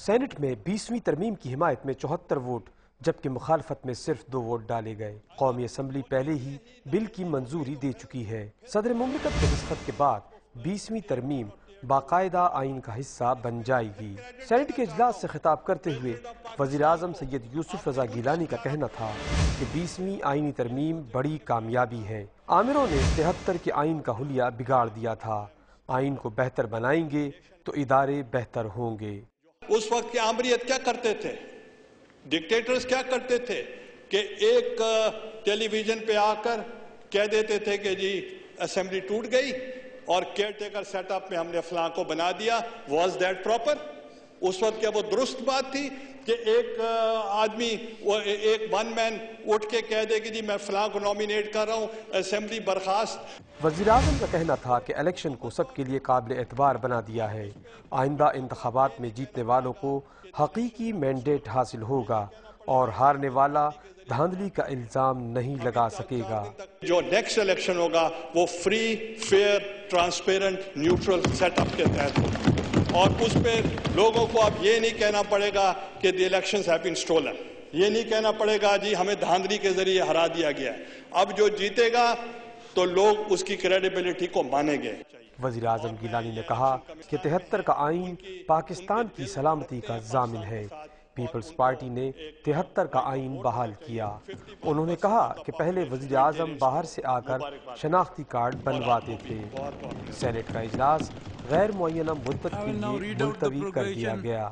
Saint میں 20ویں ترمیم کی حمایت میں 74 ووٹ جبکہ مخالفت میں صرف 2 ووٹ ڈالے گئے۔ قومی اسمبلی پہلے ہی بل کی منظوری دے چکی ہے۔ صدر مملکت کے دستخط کے بعد 20ویں ترمیم باقاعدہ آئین کا حصہ بن جائے گی۔ سینٹ کے اجلاس سے خطاب کرتے ہوئے وزیر اعظم سید یوسف رضا گیلانی کا کہنا تھا کہ 20ویں آئینی ترمیم بڑی کامیابی ہے۔ آمروں نے 73 کے آئین کا حلیہ بگاڑ دیا تھا۔ آئین کو بہتر بنائیں گے تو ادارے بہتر ہوں گے۔ اس وقت کی آمریت کیا کرتے تھے، ڈکٹیٹرز کیا کرتے تھے کہ ایک ٹیلی ویژن پہ آ کر کہہ دیتے تھے کہ جی اسمبلی ٹوٹ گئی اور کیئر ٹیکر سیٹ اپ میں ہم نے فلاں کو بنا دیا۔ Was that proper? اس وقت کیا وہ درست بات تھی کہ ایک آدمی ایک ون مین اٹھ کے کہہ دے کہ جی میں فلاں کو نامینیٹ کر رہا ہوں، اسمبلی برخاست؟ وزیر اعظم کا کہنا تھا کہ الیکشن کو سب کے لیے قابل اعتبار بنا دیا ہے۔ آئندہ انتخابات میں جیتنے والوں کو حقیقی مینڈیٹ حاصل ہوگا اور ہارنے والا دھاندلی کا الزام نہیں لگا سکے گا۔ جو نیکسٹ الیکشن ہوگا وہ free, fair, transparent, neutral set up کے تحت ہوگا اور اس پہ لوگوں کو اب یہ نہیں کہنا پڑے گا کہ the elections have been stolen, یہ نہیں کہنا پڑے گا جی ہمیں دھاندلی کے ذریعے ہرا دیا گیا ہے۔ اب جو جیتے گا تو لوگ اس کی کریڈیبلٹی کو مانیں گے۔ وزیر اعظم گیلانی نے کہا کہ 73 کا آئین پاکستان کی سلامتی کا ضامن ہے۔ پیپلز پارٹی نے 73 کا آئین بحال کیا۔ انہوں نے کہا کہ پہلے وزیر اعظم باہر سے آ کر شناختی کارڈ بنواتے تھے۔ سینٹ کا اجلاس غیر معینہ مدت کے لیے ملتوی کر دیا گیا۔